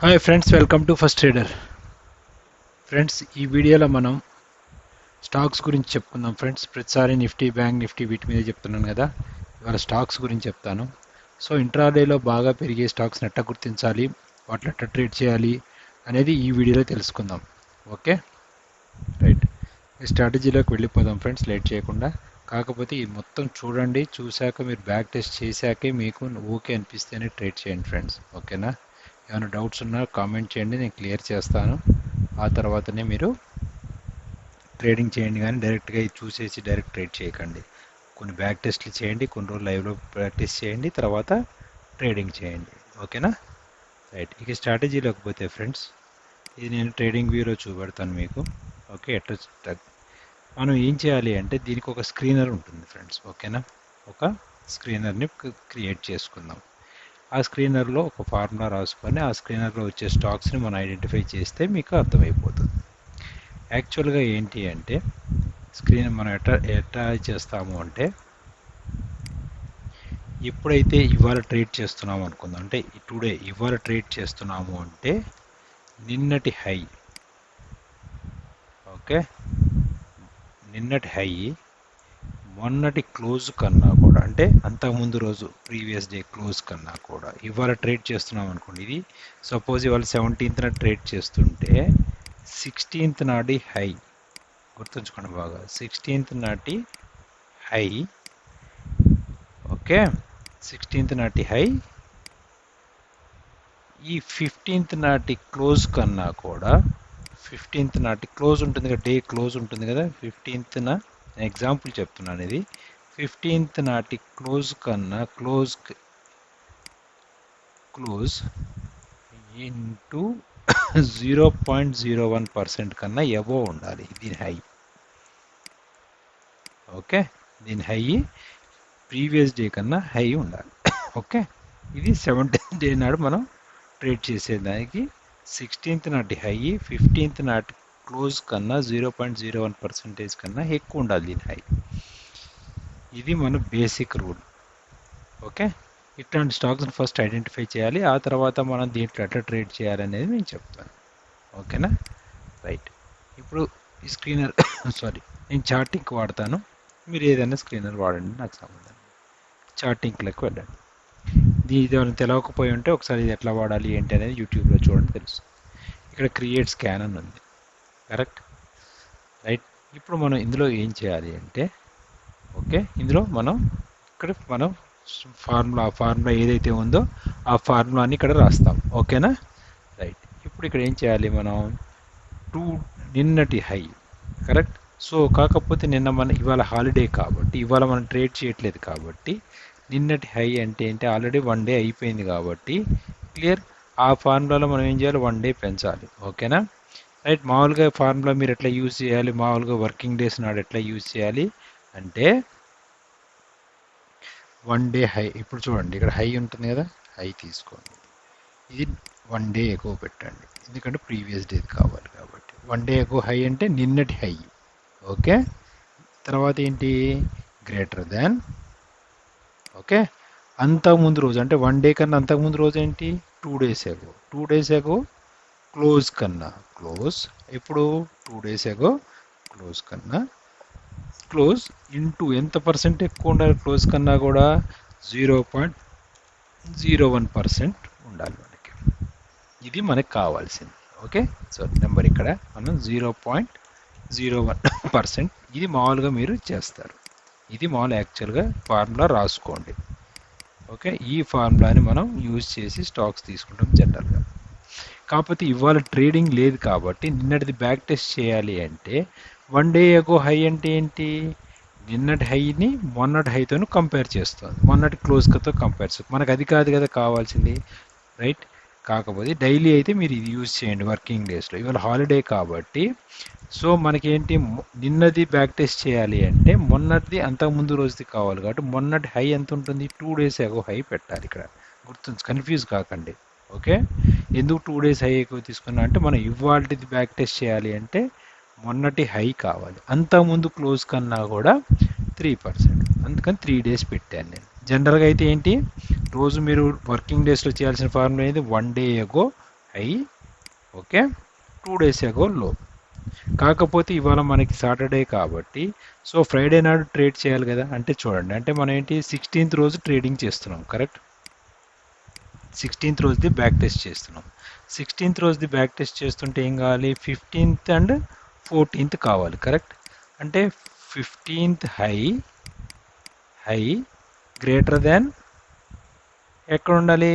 Hi friends, welcome to first trader. Friends, ఈ వీడియోలో మనం స్టాక్స్ గురించి చెప్పుకుందాం. ఫ్రెండ్స్, ప్రతిసారి నిఫ్టీ, బ్యాంక్ నిఫ్టీ వీటి మీద చెప్తున్నాను కదా, ఇవాళ స్టాక్స్ గురించి చెప్తాను. సో ఇంట్రాడేలో బాగా పెరిగే స్టాక్స్ని ఎట్లా గుర్తించాలి, వాటిని ఎట్లా ట్రేడ్ చేయాలి అనేది ఈ వీడియోలో తెలుసుకుందాం. Okay, right. ఈ స్ట్రాటజీలోకి వెళ్ళిపోదాం ఫ్రెండ్స్, లేట్ చేయకుండా. కాకపోతే ఇది మొత్తం చూడండి, చూశాక మీరు బ్యాక్ టెస్ట్ చేశాకే మీకు ఓకే అనిపిస్తేనే ట్రేడ్ చేయండి ఫ్రెండ్స్. ఓకేనా? ఏమైనా డౌట్స్ ఉన్నా కామెంట్ చేయండి, నేను క్లియర్ చేస్తాను. ఆ తర్వాతనే మీరు ట్రేడింగ్ చేయండి, కానీ డైరెక్ట్గా ఇది చూసేసి డైరెక్ట్ ట్రేడ్ చేయకండి. కొన్ని బ్యాక్ టెస్ట్లు చేయండి, కొన్ని రోజులు లైవ్లో ప్రాక్టీస్ చేయండి, తర్వాత ట్రేడింగ్ చేయండి. ఓకేనా? రైట్. ఇక స్ట్రాటజీలోకి పోతే ఫ్రెండ్స్, ఇది నేను ట్రేడింగ్ వ్యూలో చూపెడతాను మీకు. ఓకే, ఎట్లా మనం ఏం చేయాలి అంటే దీనికి ఒక స్క్రీనర్ ఉంటుంది ఫ్రెండ్స్. ఓకేనా? ఒక స్క్రీనర్ని క్రియేట్ చేసుకుందాం. ఆ స్క్రీనర్లో ఒక ఫార్ములా రాసుకొని ఆ స్క్రీనర్లో వచ్చే స్టాక్స్ని మనం ఐడెంటిఫై చేస్తే మీకు అర్థమైపోతుంది. యాక్చువల్గా ఏంటి అంటే స్క్రీన్ మనం ఎట్లా చేస్తాము అంటే, ఎప్పుడైతే ఇవాళ ట్రేడ్ చేస్తున్నాము అనుకుందాం, అంటే టుడే ఇవాళ ట్రేడ్ చేస్తున్నాము అంటే నిన్నటి హై, ఓకే, నిన్నటి హై మొన్నటి క్లోజ్ కన్నా కూడా, అంటే అంతకుముందు రోజు ప్రీవియస్ డే క్లోజ్ కన్నా కూడా ఇవాళ ట్రేడ్ చేస్తున్నాం అనుకోండి. ఇది సపోజ్ ఇవాళ 17th ట్రేడ్ చేస్తుంటే 16th నాటి హై గుర్తుంచుకోండి బాగా, 16th నాటి హై, ఓకే, 16th నాటి హై ఈ 15th నాటి క్లోజ్ కన్నా కూడా, 15th నాటి క్లోజ్ ఉంటుంది కదా, డే క్లోజ్ ఉంటుంది కదా, 15th ఎగ్జాంపుల్ చెప్తున్నాను, ఇది 15th నాటి క్లోజ్ కన్నా క్లోజ్ ఇంటూ 0.01% కన్నా ఎబో ఉండాలి దీని హై. ఓకే, దీని హై ప్రీవియస్ డే కన్నా హై ఉండాలి. ఓకే, ఇది 17th డే నాడు మనం ట్రేడ్ చేసేదానికి 16th నాటి హై 15th నాటి క్లోజ్ కన్నా 0.01% కన్నా ఎక్కువ ఉండాలి దీని హై. ఇది మన బేసిక్ రూల్. ఓకే, ఇట్లాంటి స్టాక్స్ని ఫస్ట్ ఐడెంటిఫై చేయాలి, ఆ తర్వాత మనం దీంట్లో ఎట్లా ట్రేడ్ చేయాలనేది నేను చెప్తాను. ఓకేనా? రైట్. ఇప్పుడు ఈ స్క్రీనర్ సారీ, నేను చార్టింగ్ వాడతాను, మీరు ఏదైనా స్క్రీనర్ వాడండి, నాకు సంబంధం. చార్టింగ్లోకి వెళ్ళండి. ఇది ఏమైనా తెలవకపోయి ఉంటే ఒకసారి ఇది ఎట్లా వాడాలి ఏంటి అనేది యూట్యూబ్లో చూడండి, తెలుసు. ఇక్కడ క్రియేట్ స్కాన్ అని ఉంది, కరెక్ట్, రైట్. ఇప్పుడు మనం ఇందులో ఏం చేయాలి అంటే, ఓకే, ఇందులో మనం ఫార్ములా ఏదైతే ఉందో ఆ ఫార్ములాని ఇక్కడ రాస్తాం. ఓకేనా? రైట్. ఇప్పుడు ఇక్కడ ఏం చేయాలి మనం, నిన్నటి హై, కరెక్ట్. సో కాకపోతే ఇవాళ హాలిడే కాబట్టి ఇవాళ మనం ట్రేడ్ చేయట్లేదు కాబట్టి నిన్నటి హై అంటే ఏంటి, ఆల్రెడీ 1 డే అయిపోయింది కాబట్టి క్లియర్. ఆ ఫార్ములాలో మనం ఏం చేయాలి, 1 డే పెంచాలి. ఓకేనా? రైట్. మామూలుగా ఫార్ములా మీరు ఎట్లా యూజ్ చేయాలి, మామూలుగా వర్కింగ్ డేస్ నాడు ఎట్లా యూజ్ చేయాలి అంటే 1 డే హై. ఇప్పుడు చూడండి, ఇక్కడ హై ఉంటుంది కదా, హై తీసుకోండి, ఇది 1 డే ఎక్కువ పెట్టండి, ఎందుకంటే ప్రీవియస్ డే కావాలి కాబట్టి. 1 డే ఎక్కువ హై అంటే నిన్నటి హై. ఓకే, తర్వాత ఏంటి, గ్రేటర్ దాన్, ఓకే, అంతకుముందు రోజు, అంటే 1 డే కన్నా అంతకుముందు రోజు ఏంటి, 2 days ఎగో, 2 days ఎగో క్లోజ్ కన్నా, క్లోజ్ ఇప్పుడు 2 days ఎగో క్లోజ్ కన్నా, క్లోజ్ ఇంటూ ఎంత పర్సెంట్ ఎక్కువ ఉండాలి, క్లోజ్ కన్నా కూడా 0.01% ఉండాలి మనకి. ఇది మనకి కావాల్సింది. ఓకే, సో నెంబర్ ఇక్కడ మనం 0.01%, ఇది మామూలుగా మీరు చేస్తారు. ఇది మామూలు యాక్చువల్గా ఫార్ములా రాసుకోండి. ఓకే, ఈ ఫార్ములాని మనం యూజ్ చేసి స్టాక్స్ తీసుకుంటాం జనరల్గా. కాకపోతే ఇవాళ ట్రేడింగ్ లేదు కాబట్టి నిన్నటిది బ్యాక్ టెస్ట్ చేయాలి అంటే 1 డే ఎగో హై అంటే ఏంటి, నిన్నటి హైని మొన్నటి హైతో కంపేర్ చేస్తుంది, మొన్నటి క్లోజ్తో కంపేర్ చేస్తుంది. మనకు అది కాదు కదా కావాల్సింది, రైట్. కాకపోతే డైలీ అయితే మీరు ఇది యూజ్ చేయండి వర్కింగ్ డేస్లో. ఇవాళ హాలిడే కాబట్టి సో మనకేంటి, నిన్నది బ్యాక్ టెస్ట్ చేయాలి అంటే మొన్నటిది అంతకుముందు రోజుది కావాలి కాబట్టి మొన్నటి హై ఎంత ఉంటుంది, 2 days ఎగో హై పెట్టాలి. ఇక్కడ కన్ఫ్యూజ్ కాకండి. ఓకే, ఎందుకు 2 days హై ఎక్కువ తీసుకున్నా అంటే మనం ఇవాళది బ్యాక్ టెస్ట్ చేయాలి అంటే మొన్నటి హై కావాలి, అంతకుముందు క్లోజ్ కన్నా కూడా 3%, అందుకని 3 days పెట్టాను నేను. జనరల్గా అయితే ఏంటి, రోజు మీరు వర్కింగ్ డేస్లో చేయాల్సిన ఫార్ములా ఏంటి, 1 డే ఎగో హై, ఓకే, 2 days ago లో. కాకపోతే ఇవాళ మనకి సాటర్డే కాబట్టి సో ఫ్రైడే నాడు ట్రేడ్ చేయాలి కదా. అంటే చూడండి, అంటే మనం ఏంటి 16th రోజు ట్రేడింగ్ చేస్తున్నాం, కరెక్ట్. 16th రోజుది బ్యాక్ టెస్ట్ చేస్తున్నాం. 16th రోజుది బ్యాక్ టెస్ట్ చేస్తుంటే ఏం కావాలి, 15th అండ్ 14th కావాలి, కరెక్ట్. అంటే 15th హై గ్రేటర్ దాన్ ఎక్కడ ఉండాలి,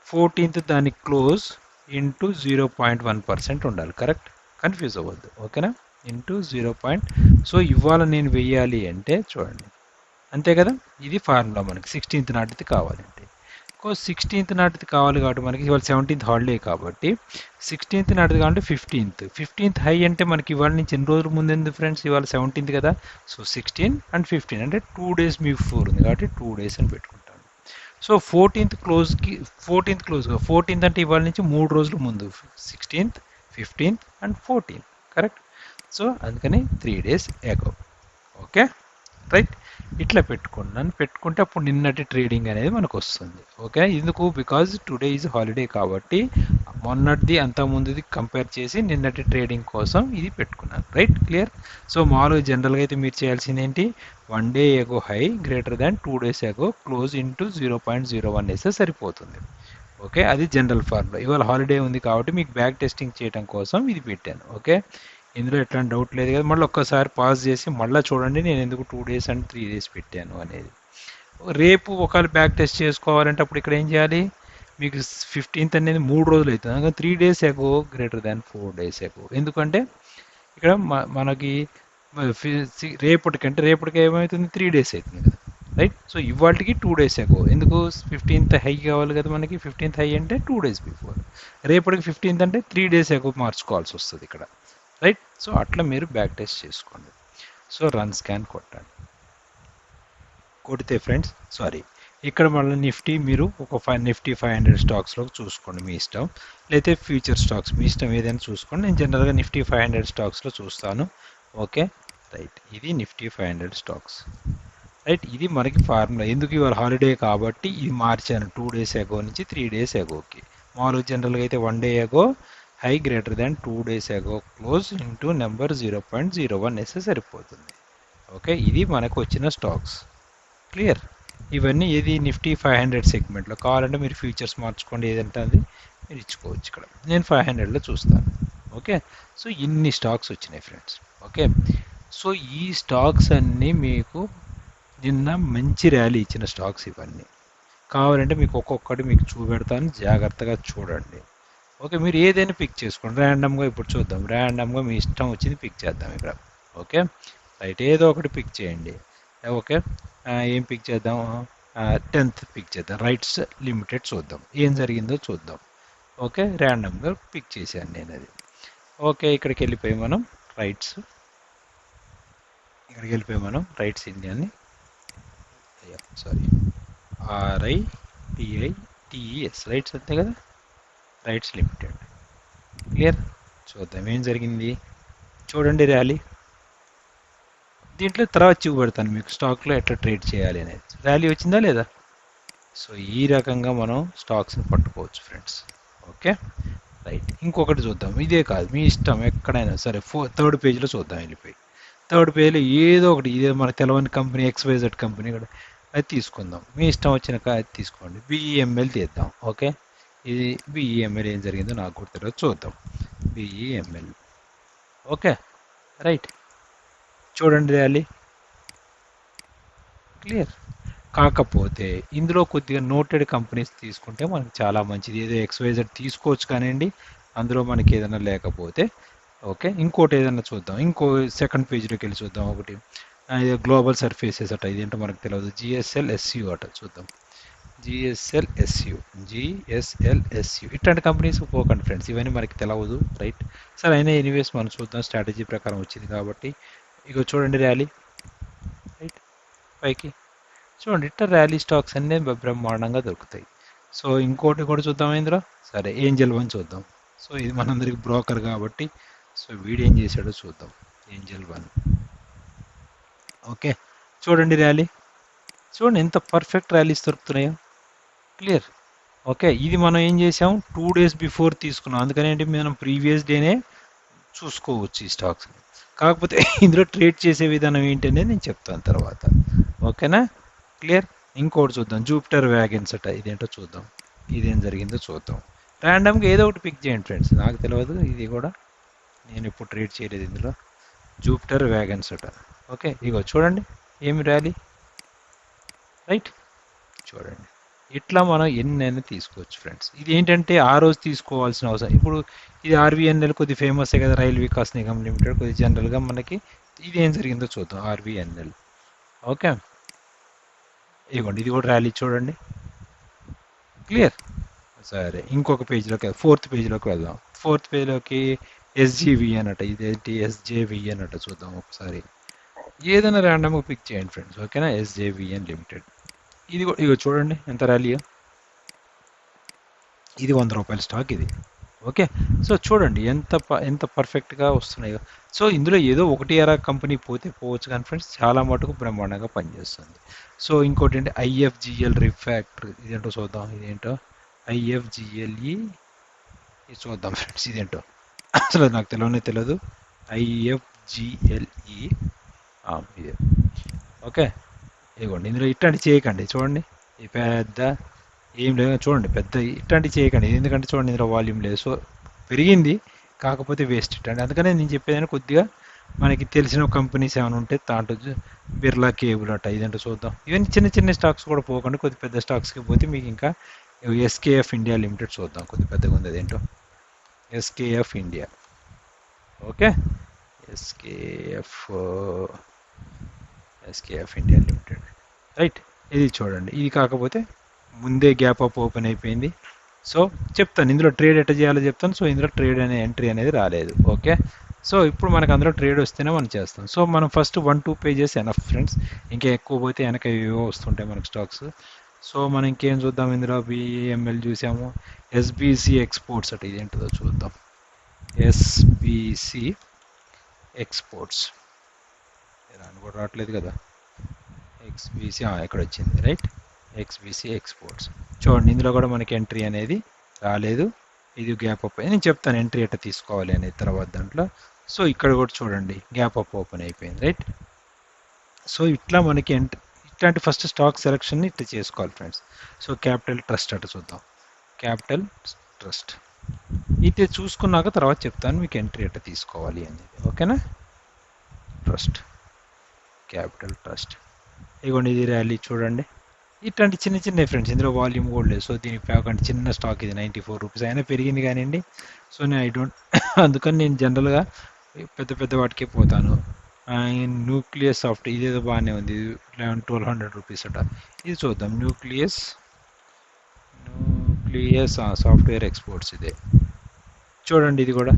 14th దాని క్లోజ్ ఇంటూ 0.1% ఉండాలి, కరెక్ట్. కన్ఫ్యూజ్ అవ్వద్దు, ఓకేనా. ఇంటూ 0. సో ఇవాళ నేను వెయ్యాలి అంటే చూడండి, అంతే కదా. ఇది ఫార్ములా మనకి 16th నాటిది కావాలంటే. 16th నాటిది కావాలి కాబట్టి మనకి ఇవాళ 17th హాలిడే కాబట్టి 16th నాటిది కావాలంటే 15th హై అంటే మనకి ఇవాళ నుంచి ఎన్ని రోజుల ముందు ఉంది ఫ్రెండ్స్, ఇవాళ 17th కదా. సో 16 అండ్ 15 అంటే 2 days బిఫోర్ ఉంది కాబట్టి 2 days అని పెట్టుకుంటాను. సో 14th క్లోజ్కి 14th అంటే ఇవాళ నుంచి 3 రోజుల ముందు, 16th 15th and 14th, correct. So అందుకని 3 days ago, ఓకే, రైట్. ఇట్లా పెట్టుకుంటే అప్పుడు నిన్నటి ట్రేడింగ్ అనేది మనకు వస్తుంది, ఓకే. ఎందుకు, బికాజ్ టుడే ఈజ్ హాలిడే కాబట్టి మొన్నటిది అంత ముందుది కంపేర్ చేసి నిన్నటి ట్రేడింగ్ కోసం ఇది పెట్టుకున్నాను, రైట్, క్లియర్. సో మామూలుగా జనరల్గా అయితే మీరు చేయాల్సింది ఏంటి, 1 day ago high greater than 2 days ago close into 0.01 వేస్తే సరిపోతుంది, ఓకే. అది జనరల్ ఫార్ములా. ఇవాళ హాలిడే ఉంది కాబట్టి మీకు బ్యాక్ టెస్టింగ్ చేయడం కోసం ఇది పెట్టాను, ఓకే. ఇందులో ఎట్లాంటి డౌట్ లేదు కదా. మళ్ళీ ఒక్కసారి పాజ్ చేసి మళ్ళీ చూడండి నేను ఎందుకు 2 days అండ్ 3 days పెట్టాను అనేది. రేపు ఒకవేళ బ్యాక్ టెస్ట్ చేసుకోవాలంటే అప్పుడు ఇక్కడ ఏం చేయాలి, మీకు 15th అనేది 3 రోజులు అవుతుంది, అందుకని 3 days ago greater than 4 days ago. ఎందుకంటే ఇక్కడ మనకి రేపటికి ఏమవుతుంది, 3 days అవుతుంది కదా, రైట్. సో ఇవాళకి 2 days ago. ఎందుకు, 15th హై కావాలి కదా మనకి. 15th హై అంటే 2 days బిఫోర్, రేపటికి 15th అంటే 3 days ago మార్చుకోవాల్సి వస్తుంది ఇక్కడ, రైట్. సో అట్లా మీరు బ్యాక్ టెస్ట్ చేసుకోండి. సో రన్ స్కాన్ కొడితే ఫ్రెండ్స్, సారీ, ఇక్కడ మళ్ళీ నిఫ్టీ మీరు ఒక నిఫ్టీ 500 స్టాక్స్లో చూసుకోండి మీ ఇష్టం, లేకపోతే ఫ్యూచర్ స్టాక్స్ మీ ఇష్టం ఏదైనా చూసుకోండి. నేను జనరల్గా నిఫ్టీ 500 స్టాక్స్లో చూస్తాను, ఓకే, రైట్. ఇది నిఫ్టీ 500 స్టాక్స్, రైట్. ఇది మనకి ఫార్ములా. ఎందుకు, ఇవాళ హాలిడే కాబట్టి ఇది మార్చాను 2 days ago నుంచి 3 days agoకి. మామూలుగా జనరల్గా అయితే 1 day ago high greater than 2 days ago close into number 0.01 వేస్తే సరిపోతుంది, ఓకే. ఇది మనకు వచ్చిన స్టాక్స్, క్లియర్. ఇవన్నీ ఏది, నిఫ్టీ 500 సెగ్మెంట్లో. కావాలంటే మీరు ఫ్యూచర్స్ మార్చుకోండి, ఏదంటే అది మీరు ఇచ్చుకోవచ్చు. ఇక్కడ నేను 500లో చూస్తాను, ఓకే. సో ఇన్ని స్టాక్స్ వచ్చినాయి ఫ్రెండ్స్, ఓకే. సో ఈ స్టాక్స్ అన్నీ మీకు నిన్న మంచి ర్యాలీ ఇచ్చిన స్టాక్స్ ఇవన్నీ. కావాలంటే మీకు ఒక్కొక్కటి మీకు చూపెడతాను, జాగ్రత్తగా చూడండి, ఓకే. మీరు ఏదైనా పిక్ చేసుకోండి ర్యాండమ్గా. ఇప్పుడు చూద్దాం, ర్యాండమ్గా మీ ఇష్టం వచ్చింది పిక్ చేద్దాం ఇక్కడ, ఓకే, రైట్. ఏదో ఒకటి పిక్ చేయండి, ఓకే. ఏం పిక్ చేద్దాం, 10th పిక్ చేద్దాం, రైట్స్ లిమిటెడ్ చూద్దాం, ఏం జరిగిందో చూద్దాం, ఓకే. ర్యాండమ్గా పిక్ చేశాను నేను అది, ఓకే. ఇక్కడికి వెళ్ళిపోయి మనం రైట్స్ ఇండియాని, సారీ, RITITES, రైట్స్ అంతే కదా, రైట్స్ లిమిటెడ్, క్లియర్. చూద్దాం ఏం జరిగింది, చూడండి ర్యాలీ. దీంట్లో తర్వాత చూపెడతాను మీకు స్టాక్లో ఎట్లా ట్రేడ్ చేయాలి అనేది. ర్యాలీ వచ్చిందా లేదా. సో ఈ రకంగా మనం స్టాక్స్ని పట్టుకోవచ్చు ఫ్రెండ్స్, ఓకే, రైట్. ఇంకొకటి చూద్దాం, ఇదే కాదు మీ ఇష్టం ఎక్కడైనా సరే. 3rd పేజ్లో చూద్దాం, వెళ్ళిపోయి 3rd పేజ్లో ఏదో ఒకటి, ఇదే మనకు తెలవని కంపెనీ XYZ కంపెనీ కూడా అది తీసుకుందాం, మీ ఇష్టం వచ్చిన అది తీసుకోండి. BEML తీద్దాం, ఓకే. ఇది BEML ఏం జరిగిందో నాకు కూడా తెలియదు, చూద్దాం. BEML, okay, right. చూడండి ర్యాలీ, క్లియర్. కాకపోతే ఇందులో కొద్దిగా నోటెడ్ కంపెనీస్ తీసుకుంటే మనకి చాలా మంచిది. ఏదో XYZ తీసుకోవచ్చు కానివ్వండి, అందులో మనకి ఏదైనా లేకపోతే, ఓకే. ఇంకోటి ఏదైనా చూద్దాం, ఇంకో 2nd పేజ్లోకి వెళ్ళి చూద్దాం. ఒకటి ఇది గ్లోబల్ సర్ఫేసెస్ అట, ఇదేంటో మనకు తెలియదు. GSLSU అట, చూద్దాం. GSLSU ఇట్లాంటి కంపెనీస్ పోకండి ఫ్రెండ్స్, ఇవన్నీ మనకి తెలియదు, రైట్. సరే, అయినా ఎనీవేస్ మనం చూద్దాం, స్ట్రాటజీ ప్రకారం వచ్చింది కాబట్టి. ఇగో చూడండి ర్యాలీ, రైట్, పైకి చూడండి. ఇట్లా ర్యాలీ స్టాక్స్ అన్నీ బ్రహ్మాండంగా దొరుకుతాయి. సో ఇంకోటి కూడా చూద్దాం ఇందులో. సరే, ఏంజల్ వన్ చూద్దాం. సో ఇది మనందరికి బ్రోకర్ కాబట్టి, సో వీడు ఏం చేశాడో చూద్దాం. Angel one, okay. చూడండి ర్యాలీ, చూడండి ఎంత పర్ఫెక్ట్ ర్యాలీస్ దొరుకుతున్నాయో, క్లియర్. ఓకే, ఇది మనం ఏం చేసాం 2 days బిఫోర్ తీసుకున్నాం, అందుకని ఏంటి మనం ప్రీవియస్ డేనే చూసుకోవచ్చు ఈ స్టాక్స్. కాకపోతే ఇందులో ట్రేడ్ చేసే విధానం ఏంటి అనేది నేను చెప్తాను తర్వాత. ఓకేనా, క్లియర్. ఇంకోటి చూద్దాం, జూపిటర్ వ్యాగన్స్ అట, ఇదేంటో చూద్దాం, ఇదేం జరిగిందో చూద్దాం. ర్యాండమ్గా ఏదో ఒకటి పిక్ చేయండి ఫ్రెండ్స్, నాకు తెలియదు, ఇది కూడా నేను ఇప్పుడు ట్రేడ్ చేయలేదు ఇందులో. జూపిటర్ వ్యాగన్స్ అట. ఓకే, ఇగో చూడండి ఏమి ర్యాలీ, రైట్, చూడండి. ఇట్లా మనం ఎన్నైనా తీసుకోవచ్చు ఫ్రెండ్స్. ఇది ఏంటంటే ఆ రోజు తీసుకోవాల్సిన అవసరం, ఇప్పుడు ఇది ఆర్వీఎన్ఎల్ కొద్ది ఫేమసే కదా, రైల్ వికాస్ నిగమ్ లిమిటెడ్, కొద్ది జనరల్గా మనకి ఇది ఏం జరిగిందో చూద్దాం. ఆర్వీఎన్ఎల్, ఓకే, ఇదిగోండి, ఇది కూడా ర్యాలీ చూడండి, క్లియర్. సరే, ఇంకొక పేజ్లోకి, 4th పేజ్లోకి వెళ్దాం. 4th పేజ్లోకి ఎస్జీవి అనట, ఇదేంటి ఎస్జేవి అనట, చూద్దాం ఒకసారి. ఏదైనా ర్యాండమ్గా పిక్ చేయండి ఫ్రెండ్స్, ఓకేనా. ఎస్జేవిఎన్ లిమిటెడ్, ఇది ఇగో చూడండి ఎంత ర్యాలీయో, ఇది 100 రూపాయల స్టాక్ ఇది. ఓకే, సో చూడండి ఎంత పర్ఫెక్ట్గా వస్తున్నాయో. సో ఇందులో ఏదో ఒకటి అరా కంపెనీ పోతే పోవచ్చు కానీ ఫ్రెండ్స్, చాలా మటుకు బ్రహ్మాండంగా పనిచేస్తుంది. సో ఇంకోటి ఏంటి ఐఎఫ్జిఎల్ రిఫ్యాక్టరీ, ఇదేంటో చూద్దాం, ఇదేంటో ఐఎఫ్జిఎల్ఈ, ఇది చూద్దాం ఫ్రెండ్స్, ఇదేంటో అసలు నాకు తెలియదు. ఐఎఫ్జిఎల్ఈ, ఇదే. ఓకే, ఇదిగోండి, ఇందులో ఇట్లాంటి చేయకండి, చూడండి ఈ పెద్ద ఏం లేదు, చూడండి పెద్ద ఇట్లాంటి చేయకండి, ఎందుకంటే చూడండి ఇందులో వాల్యూమ్ లేదు. సో పెరిగింది, కాకపోతే వేస్ట్ ఇట్టండి. అందుకనే నేను చెప్పేదాన్ని కొద్దిగా మనకి తెలిసిన కంపెనీస్ ఏమైనా ఉంటే దాంట్లో బిర్లా కేబుల్ అట, ఇదంటే చూద్దాం. ఈవెన్ చిన్న చిన్న స్టాక్స్ కూడా పోకండి, కొద్ది పెద్ద స్టాక్స్కి పోతే మీకు ఇంకా ఎస్కేఎఫ్ ఇండియా లిమిటెడ్ చూద్దాం, కొద్ది పెద్దగా ఉంది అదేంటో, SKF India. Okay, SKF SKF India limited, right. ఇది చూడండి, ఇది కాకపోతే ముందే గ్యాప్ అప్ ఓపెన్ అయిపోయింది. సో చెప్తాను ఇందులో ట్రేడ్ ఎట్లా చేయాలో చెప్తాను. సో ఇందులో ట్రేడ్ అనే ఎంట్రీ అనేది రాలేదు. ఓకే, సో ఇప్పుడు మనకు అందులో ట్రేడ్ వస్తేనే మనం చేస్తాం. సో మనం ఫస్ట్ 1-2 పేజెస్ ఎనఫ్ ఫ్రెండ్స్, ఇంకా ఎక్కువ పోతే వెనక ఏవో వస్తుంటాయి మనకు స్టాక్స్. సో మనం ఇంకేం చూద్దాం, ఇందులో బిఎంఎల్ చూసాము, ఎస్బీసీ ఎక్స్పోర్ట్స్ అట, ఇదేంటిదో చూద్దాం. ఎస్బీసీ ఎక్స్పోర్ట్స్, దాన్ని కూడా రావట్లేదు కదా, ఎక్స్బీసీ ఎక్కడ వచ్చింది, రైట్, ఎక్స్బీసీ ఎక్స్పోర్ట్స్. చూడండి ఇందులో కూడా మనకి ఎంట్రీ అనేది రాలేదు, ఇది గ్యాప్ అప్. నేను చెప్తాను ఎంట్రీ ఎట్లా తీసుకోవాలి అనేది తర్వాత దాంట్లో. సో ఇక్కడ కూడా చూడండి గ్యాప్ అప్ ఓపెన్ అయిపోయింది, రైట్. సో ఇట్లా మనకి ఇట్లాంటి ఫస్ట్ స్టాక్ సెలెక్షన్ని ఇట్లా చేసుకోవాలి ఫ్రెండ్స్. సో క్యాపిటల్ ట్రస్ట్ అట్లా చూద్దాం, క్యాపిటల్ ట్రస్ట్ ఇది చూసుకున్నాక తర్వాత చెప్తాను మీకు ఎంట్రీ ఎట్లా తీసుకోవాలి అనేది. ఓకేనా, ట్రస్ట్, క్యాపిటల్ ట్రస్ట్, ఇదిగోండి ఇది ర్యాలీ చూడండి. ఇట్లాంటి చిన్న చిన్న ఫ్రెండ్స్, ఇందులో వాల్యూమ్ కూడా లేదు. సో దీనికి ప్యాకంటే చిన్న స్టాక్ ఇది 94 రూపీస్ అయినా పెరిగింది కానివ్వండి. సో నేను అందుకని నేను జనరల్గా పెద్ద వాటికే పోతాను. న్యూక్లియస్ సాఫ్ట్, ఇదేదో బాగానే ఉంది, 1200 రూపీస్ అట. ఇది చూద్దాం, న్యూక్లియస్ సాఫ్ట్వేర్ ఎక్స్పోర్ట్స్, ఇదే చూడండి. ఇది కూడా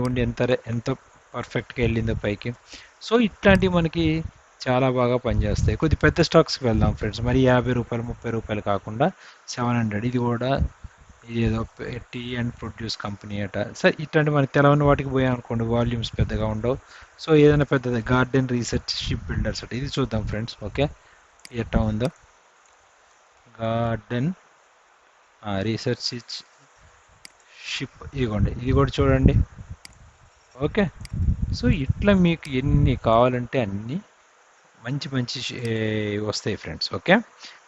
ఉండి ఎంత పర్ఫెక్ట్గా వెళ్ళిందో పైకి. సో ఇట్లాంటివి మనకి చాలా బాగా పనిచేస్తాయి. కొద్ది పెద్ద స్టాక్స్కి వెళ్దాం ఫ్రెండ్స్, మరి 50 రూపాయలు 30 రూపాయలు కాకుండా 700. ఇది కూడా ఇది ఏదో టీ అండ్ ప్రొడ్యూస్ కంపెనీ అట. సార్ ఇట్లాంటి మనకి తెలవని వాటికి పోయాం అనుకోండి, వాల్యూమ్స్ పెద్దగా ఉండవు. సో ఏదైనా పెద్దది గార్డెన్ రీసెర్చ్ షిప్ బిల్డర్స్ అట, ఇది చూద్దాం ఫ్రెండ్స్. ఓకే, ఎట్లా ఉందో గార్డెన్ రీసెర్చ్ షిప్, ఇదిగోండి ఇది కూడా చూడండి. ఓకే, సో ఇట్లా మీకు ఎన్ని కావాలంటే అన్నీ మంచి వస్తాయి ఫ్రెండ్స్. ఓకే,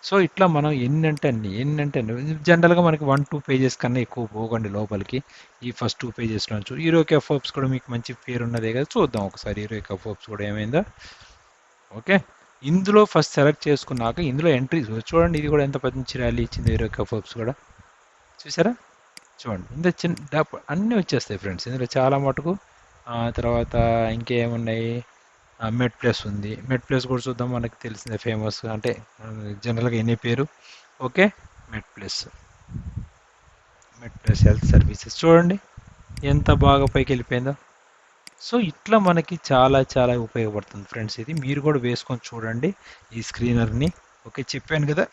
సో ఇట్లా మనం ఎన్నంటే అన్ని జనరల్గా మనకి 1-2 పేజెస్ కన్నా ఎక్కువ పోకండి లోపలికి. ఈ ఫస్ట్ 2 పేజెస్లోంచి హీరోకి ఎఫ్ఓప్స్ కూడా మీకు మంచి పేరు ఉన్నదే కదా, చూద్దాం ఒకసారి హీరోకి ఎఫ్ఓప్స్ కూడా ఏమైందో. ఓకే, ఇందులో ఫస్ట్ సెలెక్ట్ చేసుకున్నాక ఇందులో ఎంట్రీస్ చూడండి, ఇది కూడా ఎంత మంచి ర్యాలీ ఇచ్చింది హీరోకి ఎఫ్ఓప్స్ కూడా, చూసారా. చూడండి ఇంత చిన్న అన్నీ వచ్చేస్తాయి ఫ్రెండ్స్ ఇందులో చాలా మటుకు. తర్వాత ఇంకేమున్నాయి, మెడ్ ప్లస్ ఉంది, మెడ్ ప్లస్ కూడా చూద్దాం, మనకి తెలిసిందే ఫేమస్ అంటే జనరల్గా ఎన్ని పేరు. ఓకే, మెడ్ ప్లస్ హెల్త్ సర్వీసెస్ చూడండి ఎంత బాగా పైకి వెళ్ళిపోయిందో. సో ఇట్లా మనకి చాలా ఉపయోగపడుతుంది ఫ్రెండ్స్. ఇది మీరు కూడా వేసుకొని చూడండి ఈ స్క్రీనర్ని. ఓకే, చెప్పాను కదా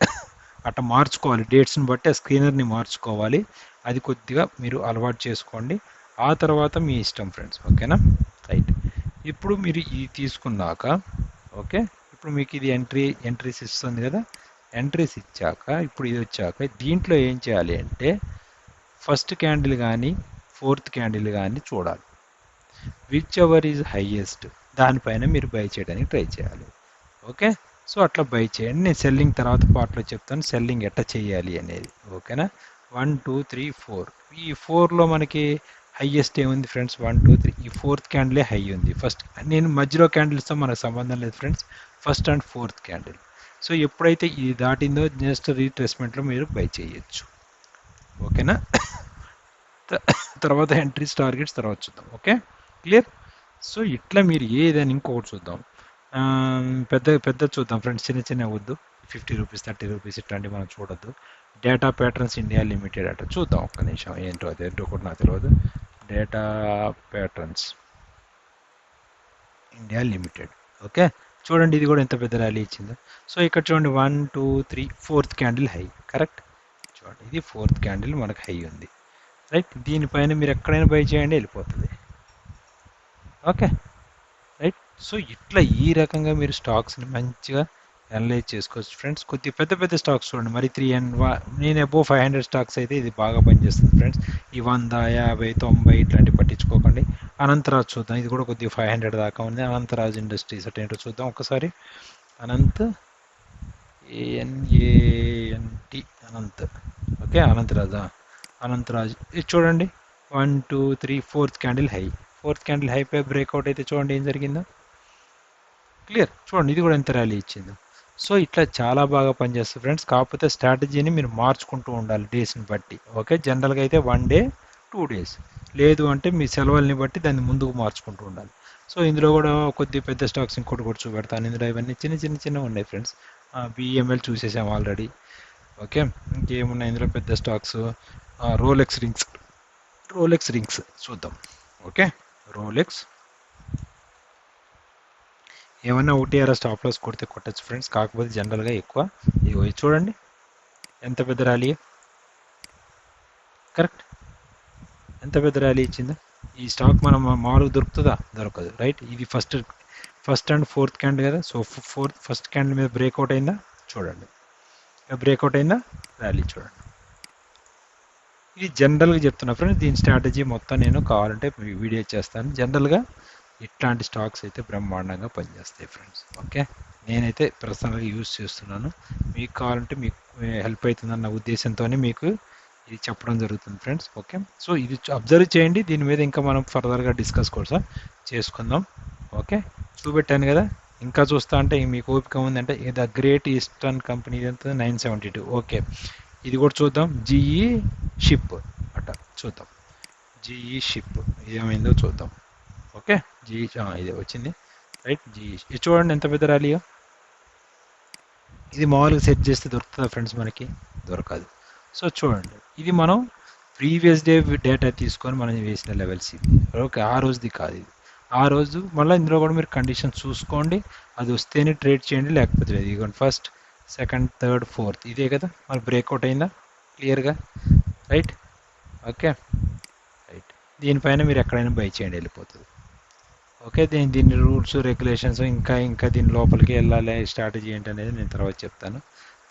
అట్లా మార్చుకోవాలి, డేట్స్ని బట్టి ఆ స్క్రీనర్ని మార్చుకోవాలి. అది కొద్దిగా మీరు అలవాటు చేసుకోండి, ఆ తర్వాత మీ ఇష్టం ఫ్రెండ్స్. ఓకేనా, రైట్. ఇప్పుడు మీరు ఇది తీసుకున్నాక, ఓకే, ఇప్పుడు మీకు ఇది ఎంట్రీస్ ఇస్తుంది కదా. ఎంట్రీస్ ఇచ్చాక ఇప్పుడు ఇది వచ్చాక దీంట్లో ఏం చేయాలి అంటే ఫస్ట్ క్యాండిల్ కానీ ఫోర్త్ క్యాండిల్ కానీ చూడాలి. విచ్ ఎవర్ ఈజ్ హైయెస్ట్ దానిపైన మీరు బై చేయడానికి ట్రై చేయాలి. ఓకే, సో అట్లా బై చేయండి. నేను సెల్లింగ్ తర్వాత పార్ట్లో చెప్తాను సెల్లింగ్ ఎట్లా చేయాలి అనేది. ఓకేనా, 1 2 3 4 ఈ 4లో మనకి హైయెస్ట్ ఏముంది ఫ్రెండ్స్? 1 2 3 ఈ ఫోర్త్ క్యాండిలే హై ఉంది. ఫస్ట్ నేను మధ్యలో క్యాండిల్స్తో మనకు సంబంధం లేదు friends, first and fourth candle. So ఎప్పుడైతే ఇది దాటిందో జస్ట్ రీట్రేస్మెంట్లో మీరు బై చేయొచ్చు. ఓకేనా, తర్వాత ఎంట్రీస్ టార్గెట్స్ తర్వాత చూద్దాం. Okay, clear. సో ఇట్లా మీరు ఏదైనా ఇంకొకటి చూద్దాం, పెద్ద పెద్ద చూద్దాం ఫ్రెండ్స్, చిన్న చిన్న వద్దు. 50 రూపీస్ 30 రూపీస్ ఇట్లాంటివి మనం చూడొద్దు. డేటా ప్యాటర్న్స్ ఇండియా లిమిటెడ్ అట్లా చూద్దాం. ఒక్క నిమిషం, ఏంటో అది ఏంటో కూడా నాకు తెలియదు. Data patterns India limited. Okay, చూడండి ఇది కూడా ఎంత పెద్ద ర్యాలీ ఇచ్చిందో. సో ఇక్కడ చూడండి 1 2 3 ఫోర్త్ క్యాండిల్ హై. కరెక్ట్, చూడండి ఇది ఫోర్త్ క్యాండిల్ మనకు హై ఉంది. రైట్, దీనిపైన మీరు ఎక్కడైనా బై చేయండి వెళ్ళిపోతుంది. Okay right. సో ఇట్లా ఈ రకంగా మీరు స్టాక్స్ని మంచిగా అనలైజ్ చేసుకోవచ్చు ఫ్రెండ్స్. కొద్ది పెద్ద పెద్ద స్టాక్స్ చూడండి, మరి 3 అండ్ నేను అబోవ్ 500 స్టాక్స్ అయితే ఇది బాగా పనిచేస్తుంది ఫ్రెండ్స్. ఈ 100 50 90 ఇట్లాంటివి పట్టించుకోకండి. అనంతరాజ్ చూద్దాం, ఇది కూడా కొద్దిగా 500 దాకా ఉంది. అనంతరాజ్ ఇండస్ట్రీస్ అంటే ఏంటో చూద్దాం ఒకసారి. అనంత్ ANANT అనంత్. ఓకే, అనంతరాజా, అనంతరాజ్ ఇది చూడండి 1 2 3 fourth candle high. Fourth candle హైపై బ్రేక్అవుట్ అయితే చూడండి ఏం జరిగిందో. క్లియర్, చూడండి ఇది కూడా ఎంత ర్యాలీ ఇచ్చిందో. సో ఇట్లా చాలా బాగా పనిచేస్తుంది ఫ్రెండ్స్. కాకపోతే స్ట్రాటజీని మీరు మార్చుకుంటూ ఉండాలి డేస్ని బట్టి. ఓకే, జనరల్గా అయితే 1 డే 2 డేస్, లేదు అంటే మీ సెలవుల్ని బట్టి దాన్ని ముందుకు మార్చుకుంటూ ఉండాలి. సో ఇందులో కూడా కొద్ది పెద్ద స్టాక్స్ ఇంకోటి కూడా చూపెడతాను. ఇందులో ఇవన్నీ చిన్న ఉన్నాయి ఫ్రెండ్స్. BEML చూసేసాం ఆల్రెడీ. ఓకే, ఇంకేమున్నాయి ఇందులో పెద్ద స్టాక్స్? రోలెక్స్ రింగ్స్ చూద్దాం. ఓకే, రోలెక్స్ ఏమన్నా OTR స్టాప్ లాస్ కొడితే కొట్టచ్చు ఫ్రెండ్స్. కాకపోతే జనరల్గా ఎక్కువ ఇగో ఇది చూడండి ఎంత పెద్ద ర్యాలీ. కరెక్ట్, ఎంత పెద్ద ర్యాలీ ఇచ్చిందో. ఈ స్టాక్ మనం మామూలుగా దొరుకుతుందా? దొరకదు. రైట్, ఇది ఫస్ట్ అండ్ ఫోర్త్ క్యాండిల్ కదా. సో ఫస్ట్ క్యాండిల్ మీద బ్రేక్అవుట్ అయిందా చూడండి, బ్రేక్అవుట్ అయిందా, ర్యాలీ చూడండి. ఇది జనరల్గా చెప్తున్నా ఫ్రెండ్స్, దీని స్ట్రాటజీ మొత్తం నేను కావాలంటే వీడియో చేస్తాను. జనరల్గా ఇట్లాంటి స్టాక్స్ అయితే బ్రహ్మాండంగా పనిచేస్తాయి ఫ్రెండ్స్. ఓకే, నేనైతే పర్సనల్గా యూజ్ చేస్తున్నాను. మీకు కావాలంటే మీకు హెల్ప్ అవుతుందన్న ఉద్దేశంతోనే మీకు ఇది చెప్పడం జరుగుతుంది ఫ్రెండ్స్. ఓకే, సో ఇది అబ్జర్వ్ చేయండి. దీని మీద ఇంకా మనం ఫర్దర్గా డిస్కస్ కూడా చేసుకుందాం. ఓకే, చూపెట్టాను కదా. ఇంకా చూస్తా అంటే మీకు ఓపిక ఉందంటే ద గ్రేట్ ఈస్టర్న్ కంపెనీ ఎంత 972. ఓకే, ఇది కూడా చూద్దాం. GE షిప్ అట చూద్దాం. GE షిప్ ఏమైందో చూద్దాం. ఓకే, ఇది వచ్చింది. రైట్, ఇది చూడండి ఎంత పెద్ద ర్యాలీయో. ఇది మామూలుగా సెట్ చేస్తే దొరుకుతుందా ఫ్రెండ్స్? మనకి దొరకదు. సో చూడండి, ఇది మనం ప్రీవియస్ డే డేటా తీసుకొని మనం వేసిన లెవెల్స్ ఇవి. ఓకే, ఆ రోజుది కాదు ఇది. ఆ రోజు మళ్ళీ ఇందులో కూడా మీరు కండిషన్ చూసుకోండి. అది వస్తేనే ట్రేడ్ చేయండి, లేకపోతే లేదు. ఇదిగోండి ఫస్ట్ సెకండ్ థర్డ్ ఫోర్త్ ఇదే కదా. మరి బ్రేక్అవుట్ అయిందా క్లియర్గా? Right, okay right. దీనిపైన మీరు ఎక్కడైనా బై చేయండి, వెళ్ళిపోతుంది. ఓకే, దీని రూల్స్ రెగ్యులేషన్స్ ఇంకా దీని లోపలికి వెళ్ళాలి స్ట్రాటజీ ఏంటి అనేది నేను తర్వాత చెప్తాను.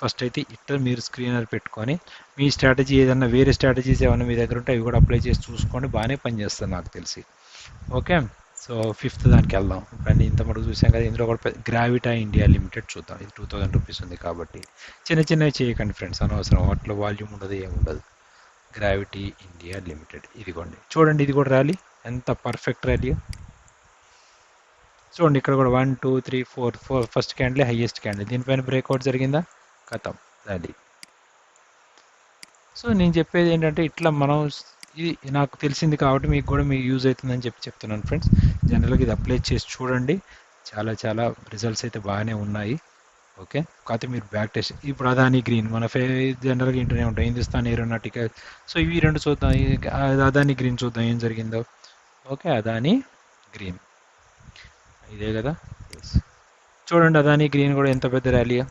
ఫస్ట్ అయితే ఇట్లా మీరు స్క్రీనర్ పెట్టుకొని మీ స్ట్రాటజీ ఏదన్నా వేరే స్ట్రాటజీస్ ఏమైనా మీ దగ్గర ఉంటే అవి కూడా అప్లై చేసి చూసుకోండి. బాగానే పనిచేస్తుంది నాకు తెలిసి. ఓకే, సో ఫిఫ్త్ దానికి వెళ్దాం. ఇప్పుడు ఇంత మటుకు చూసాం కదా. ఇందులో కూడా గ్రావిటా ఇండియా లిమిటెడ్ చూద్దాం. ఇది 2000 రూపీస్ ఉంది కాబట్టి చిన్నవి చేయకండి ఫ్రెండ్స్, అనవసరం. వాటిలో వాల్యూమ్ ఉండదు, ఏముండదు. గ్రావిటీ ఇండియా లిమిటెడ్ ఇదిగోండి చూడండి, ఇది కూడా ర్యాలీ ఎంత పర్ఫెక్ట్ ర్యాలీ చూడండి. ఇక్కడ కూడా 1 2 3 4 ఫస్ట్ క్యాండిల్ హైయెస్ట్ క్యాండిల్. దీనిపైన బ్రేక్అవుట్ జరిగిందా, కథం ర్యాలీ. సో నేను చెప్పేది ఏంటంటే ఇట్లా మనం ఇది నాకు తెలిసింది కాబట్టి మీకు కూడా మీకు యూజ్ అవుతుందని చెప్తున్నాను ఫ్రెండ్స్. జనరల్గా ఇది అప్లై చేసి చూడండి, చాలా రిజల్ట్స్ అయితే బాగానే ఉన్నాయి. ఓకే, కాకపోతే మీరు బ్యాక్ టెస్ట్. ఇప్పుడు అదానీ గ్రీన్ మన జనరల్గా ఇంటనే ఉంటాయి, హిందుస్థాన్ ఏరోనాటికా. సో ఇవి రెండు చూద్దాం. అదానీ గ్రీన్ చూద్దాం ఏం జరిగిందో. ఓకే, అదానీ గ్రీన్ ఇదే కదా. చూడండి అదానీ గ్రీన్ కూడా ఎంత పెద్ద ర్యాలీయా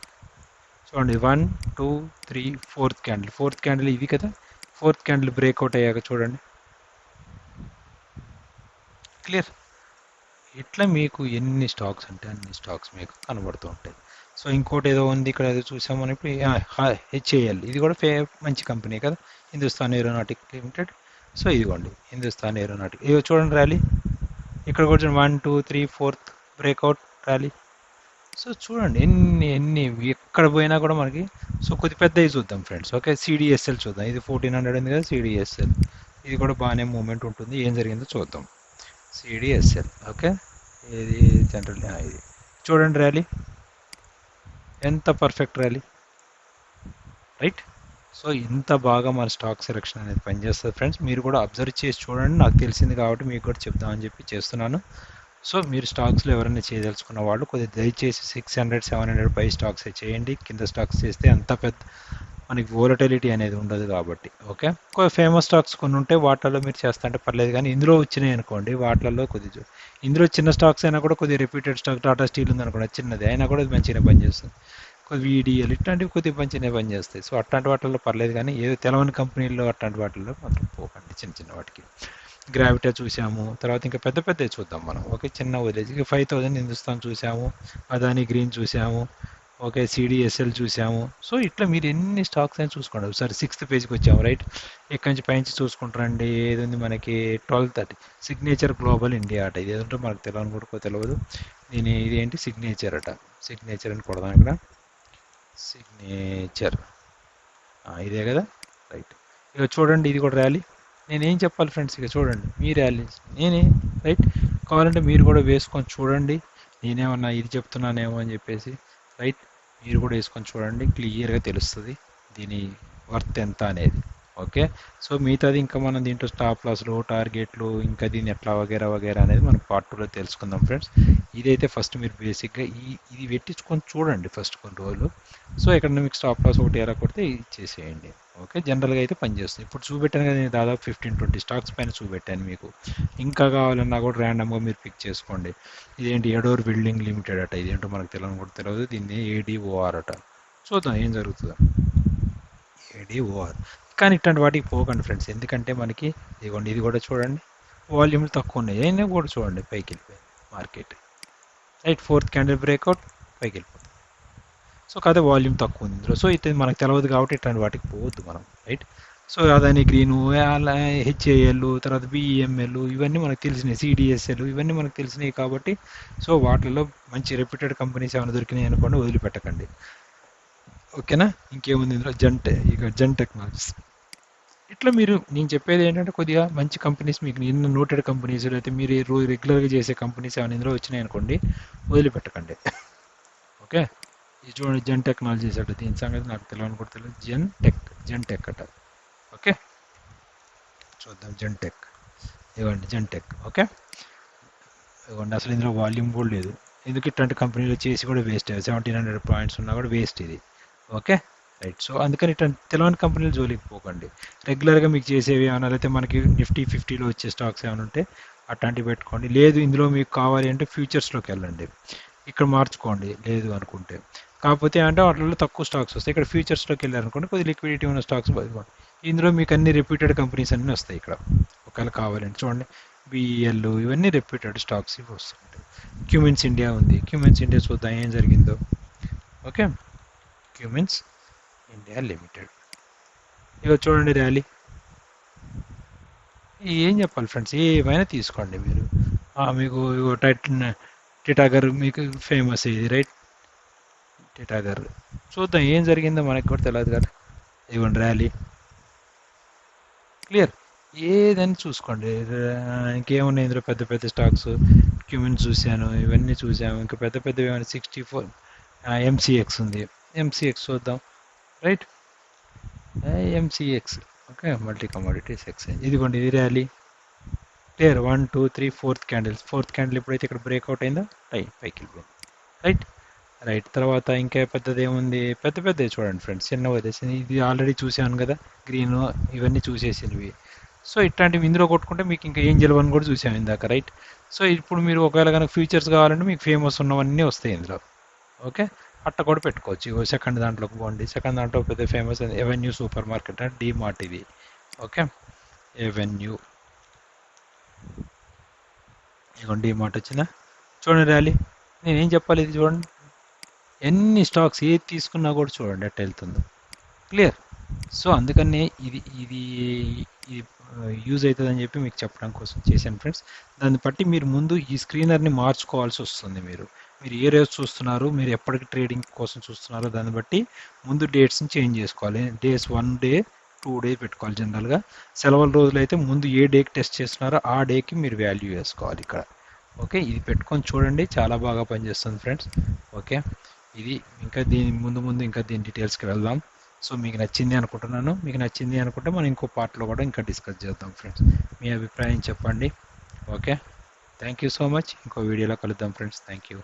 చూడండి. 1 2 3 ఫోర్త్ క్యాండిల్ ఇది కదా. ఫోర్త్ క్యాండిల్ బ్రేక్అవుట్ అయ్యాక చూడండి, క్లియర్. ఇట్లా మీకు ఎన్ని స్టాక్స్ అంటే అన్ని స్టాక్స్ మీకు కనబడుతూ ఉంటాయి. సో ఇంకోటి ఏదో ఉంది ఇక్కడ ఏదో చూసాం మనం ఇప్పుడు హెచ్ఏఎల్ ఇది కూడా మంచి కంపెనీ కదా, హిందుస్థాన్ ఏరోనాటిక్ లిమిటెడ్. సో ఇదిగోండి హిందుస్థాన్ ఏరోనాటిక్, ఇదిగో చూడండి ర్యాలీ ఇక్కడ కూడా చూడండి 1 2 3 4th బ్రేక్అవుట్ ర్యాలీ. సో చూడండి ఎన్ని ఎన్ని ఎక్కడ పోయినా కూడా మనకి. సో కొద్ది పెద్దవి చూద్దాం ఫ్రెండ్స్. ఓకే, సిడిఎస్ఎల్ చూద్దాం. ఇది 1400 ఉంది కదా సిడిఎస్ఎల్, ఇది కూడా బాగానే మూమెంట్ ఉంటుంది. ఏం జరిగిందో చూద్దాం. సిడిఎస్ఎల్ ఓకే, ఇది జనరల్ ఇది చూడండి ర్యాలీ ఎంత పర్ఫెక్ట్ ర్యాలీ, రైట్. సో ఇంత బాగా మన స్టాక్ సెలెక్షన్ అనేది పనిచేస్తుంది ఫ్రెండ్స్. మీరు కూడా అబ్జర్వ్ చేసి చూడండి, నాకు తెలిసింది కాబట్టి మీకు కూడా చెప్దామని చెప్పి చేస్తున్నాను. సో మీరు స్టాక్స్లో ఎవరైనా చేయదలుచుకున్న వాళ్ళు కొద్దిగా దయచేసి 600 700 పై స్టాక్స్ చేయండి. కింద స్టాక్స్ చేస్తే అంత పెద్ద మనకి వోలటిలిటీ అనేది ఉండదు కాబట్టి. ఓకే, ఫేమస్ స్టాక్స్ కొన్ని ఉంటే వాటిల్లో మీరు చేస్తుంటే పర్లేదు, కానీ ఇందులో వచ్చినాయి అనుకోండి వాటిల్లో కొద్దిగా ఇందులో చిన్న స్టాక్స్ అయినా కూడా కొద్దిగా రిపీటెడ్ స్టాక్ టాటా స్టీల్ ఉంది అనుకోండి, చిన్నది అయినా కూడా మంచిగా పనిచేస్తుంది. కొద్ది వీడియోలు ఇట్లాంటివి కొద్దిగా మంచిగా పనిచేస్తాయి. సో అట్లాంటి వాటిల్లో పర్లేదు, కానీ ఏదో తెలవని కంపెనీల్లో అట్లాంటి వాటిల్లో మాత్రం పోకండి చిన్న చిన్న వాటికి. గ్రావిటా చూసాము, తర్వాత ఇంకా పెద్ద పెద్దవి చూద్దాం మనం. ఓకే, చిన్న వదిలేసి ఇక 5000 హిందుస్థాన్ చూసాము, అదాని గ్రీన్ చూసాము, ఓకే సిడిఎస్ఎల్ చూసాము. సో ఇట్లా మీరు ఎన్ని స్టాక్స్ అయినా చూసుకోండి. ఒకసారి 6th పేజ్కి వచ్చాము, రైట్. ఇక్కడి నుంచి పైనుంచి చూసుకుంటారండి. ఏది ఉంది మనకి 1230 సిగ్నేచర్ గ్లోబల్ ఇండియా అట. ఇది ఏదంటే మనకు తెలియని కూడా తెలియదు. దీని ఇది ఏంటి సిగ్నేచర్ అట, సిగ్నేచర్ అని కొడదాం ఇక్కడ, సిగ్నేచర్ ఇదే కదా, రైట్. ఇక చూడండి ఇది కూడా ర్యాలీ. నేనేం చెప్పాలి ఫ్రెండ్స్, ఇక చూడండి మీ ర్యాలీ నేనే, రైట్. కావాలంటే మీరు కూడా వేసుకొని చూడండి, నేనేమన్నా ఇది చెప్తున్నానేమో అని చెప్పేసి, రైట్. మీరు కూడా వేసుకొని చూడండి, క్లియర్గా తెలుస్తుంది దీని వర్త్ ఎంత అనేది. ఓకే, సో మిగతాది ఇంకా మనం దీంట్లో స్టాప్ లాస్లు టార్గెట్లు ఇంకా దీన్ని ఎట్లా వగేరా వగేరా అనేది మనం పార్ట్ 2లో తెలుసుకుందాం ఫ్రెండ్స్. ఇదైతే ఫస్ట్ మీరు బేసిక్గా ఇది పెట్టించుకొని చూడండి ఫస్ట్ కొన్ని రోజులు. సో ఇక్కడ మీకు స్టాప్ లాస్ ఒకటి ఎలా కొడితే ఇచ్చేసేయండి. ఓకే, జనరల్గా అయితే పనిచేస్తుంది. ఇప్పుడు చూపెట్టాను కదా నేను దాదాపు 15-20 స్టాక్స్ పైన చూపెట్టాను మీకు. ఇంకా కావాలన్నా కూడా ర్యాండమ్గా మీరు పిక్ చేసుకోండి. ఇదేంటి ఎడోర్ బిల్డింగ్ లిమిటెడ్ అట, ఇదేంటో మనకు తెలియని కూడా తెలియదు. దీన్ని ఏడిఓఆర్ అట. చూద్దాం ఏం జరుగుతుందో. ఏడిఓఆర్, కానీ ఇట్లాంటి వాటికి పోకండి ఫ్రెండ్స్, ఎందుకంటే మనకి ఇదిగోండి ఇది కూడా చూడండి వాల్యూమ్లు తక్కువ ఉన్నాయి. అయినా కూడా చూడండి పైకి వెళ్ళిపోయింది market, right. 4th candle breakout పైకి వెళ్ళిపోతుంది. సో కదా వాల్యూమ్ తక్కువ ఉంది ఇందులో. సో ఇది మనకు తెలియదు కాబట్టి ఇట్లాంటి వాటికి పోవద్దు మనం, right. So Adani green, HAL, తర్వాత బిఈఎంఎల్ ఇవన్నీ మనకు తెలిసినాయి, సిడిఎస్ఎల్ ఇవన్నీ మనకు తెలిసినాయి కాబట్టి సో వాటిల్లో మంచి రెప్యూటెడ్ కంపెనీస్ ఏమైనా దొరికినాయి అనుకోండి, వదిలిపెట్టకండి. ఓకేనా, ఇంకేముంది ఇందులో జెన్ టెక్నాలజీస్. ఇట్లా మీరు నేను చెప్పేది ఏంటంటే కొద్దిగా మంచి కంపెనీస్ మీకు నిన్న నోటెడ్ కంపెనీస్ అయితే మీరు రెగ్యులర్గా చేసే కంపెనీస్ ఏమైనా ఇందులో వచ్చినాయి అనుకోండి, వదిలిపెట్టకండి. ఓకే, ఇది చూడండి జెన్ టెక్నాలజీస్ అట, దీని సంగతి నాకు తెలియని కూడా తెలియదు. జెన్ టెక్ అట. ఓకే, చూద్దాం జెన్ టెక్. ఇవ్వండి జెన్ టెక్. ఓకే, ఇవ్వండి అసలు ఇందులో వాల్యూమ్ కూడా లేదు. ఎందుకు ఇట్లాంటి కంపెనీలో చేసి కూడా వేస్ట్, 1700 పాయింట్స్ ఉన్నా కూడా వేస్ట్ ఇది. Okay, right. సో అందుకని ఇట్లా తెలియని కంపెనీలు జోలికి పోకండి. రెగ్యులర్గా మీకు చేసేవి ఏమైనా అయితే మనకి నిఫ్టీ 50లో వచ్చే స్టాక్స్ ఏమైనా ఉంటే అట్లాంటివి పెట్టుకోండి. లేదు ఇందులో మీకు కావాలి అంటే ఫ్యూచర్స్లోకి వెళ్ళండి, ఇక్కడ మార్చుకోండి లేదు అనుకుంటే. కాకపోతే అంటే వాటిలో తక్కువ స్టాక్స్ వస్తాయి. ఇక్కడ ఫ్యూచర్స్లోకి వెళ్ళారనుకోండి కొద్ది లిక్విడిటీ ఉన్న స్టాక్స్ పట్టుకోండి. ఇందులో మీకు అన్ని రెప్యూటెడ్ కంపెనీస్ అన్నీ వస్తాయి ఇక్కడ ఒకవేళ కావాలంటే. చూడండి బిఈఎల్ ఇవన్నీ రెప్యూటెడ్ స్టాక్స్ ఇవి వస్తుంటాయి. క్యూమిన్స్ ఇండియా ఉంది, క్యూమిన్స్ ఇండియా చూద్దాం ఏం జరిగిందో. Okay, Cummins India limited. ఇక చూడండి ర్యాలీ. ఏం చెప్పాలి ఫ్రెండ్స్, ఏమైనా తీసుకోండి మీరు. మీకు టిటాగర్ మీకు ఫేమస్ ఇది, రైట్. టిటాగర్ చూద్దాం ఏం జరిగిందో మనకి కూడా తెలియదు కదా. ఇవ్వండి ర్యాలీ క్లియర్. ఏదని చూసుకోండి. ఇంకేమున్నాయి ఇందులో పెద్ద పెద్ద స్టాక్స్, క్యూమిన్స్ చూశాను, ఇవన్నీ చూసాము. ఇంకా పెద్ద పెద్దవి ఏమైనా 64 ఎంసీఎక్స్ ఉంది, ఎంసీఎక్స్ చూద్దాం, right. MCX okay, multi commodities exchange. ఇదిగోండి ఇది rally clear. 1 2 3 4th candles. 4th candle ఎప్పుడైతే ఇక్కడ బ్రేక్అవుట్ అయిందో పైకి వెళ్ళిపోయింది, రైట్. రైట్, తర్వాత ఇంకా పెద్దది ఏముంది, పెద్ద పెద్దవి చూడండి ఫ్రెండ్స్, చిన్న వదిలేసింది. ఇది ఆల్రెడీ చూసాను కదా గ్రీన్, ఇవన్నీ చూసేసినవి. సో ఇట్లాంటివి ఇందులో కొట్టుకుంటే మీకు ఇంకా ఏంజల్ వన్ కూడా చూసాము ఇందాక, రైట్. సో ఇప్పుడు మీరు ఒకవేళ కనుక ఫ్యూచర్స్ కావాలంటే మీకు ఫేమస్ ఉన్నవన్నీ వస్తాయి ఇందులో. ఓకే, అట్ట కూడా పెట్టుకోవచ్చు. సెకండ్ దాంట్లోకి పోండి. సెకండ్ దాంట్లో పెద్ద ఫేమస్ ఎవెన్యూ సూపర్ మార్కెట్ అంటే డీమార్ట్ ఇది. ఓకే, ఎవెన్యూ ఇదిగోండి డీమార్ట్ వచ్చిందా. చూడండి ర్యాలీ. నేనేం చెప్పాలి ఇది చూడండి, ఎన్ని స్టాక్స్ ఏది తీసుకున్నా కూడా చూడండి ఎట్లా వెళ్తుందో. క్లియర్. సో అందుకనే ఇది యూజ్ అవుతుందని చెప్పి మీకు చెప్పడం కోసం చేశాను ఫ్రెండ్స్. దాన్ని బట్టి మీరు ముందు ఈ స్క్రీనర్ని మార్చుకోవాల్సి వస్తుంది. మీరు ఏ రోజు చూస్తున్నారు, మీరు ఎప్పటికి ట్రేడింగ్ కోసం చూస్తున్నారో దాన్ని బట్టి ముందు డేట్స్ని చేంజ్ చేసుకోవాలి. డేస్ 1 డే 2 డే పెట్టుకోవాలి. జనరల్గా సెలవుల రోజులు అయితే ముందు ఏ డేకి టెస్ట్ చేస్తున్నారో ఆ డేకి మీరు వాల్యూ వేసుకోవాలి ఇక్కడ. ఓకే, ఇది పెట్టుకొని చూడండి, చాలా బాగా పనిచేస్తుంది ఫ్రెండ్స్. ఓకే, ఇది ఇంకా దీని ముందు ఇంకా దీని డీటెయిల్స్కి వెళ్దాం. సో మీకు నచ్చింది అనుకుంటున్నాను. మీకు నచ్చింది అనుకుంటే మనం ఇంకో పార్ట్లో కూడా ఇంకా డిస్కస్ చేద్దాం ఫ్రెండ్స్. మీ అభిప్రాయం చెప్పండి. Okay, thank you so much. ఇంకో వీడియోలో కలుద్దాం ఫ్రెండ్స్. Thank you.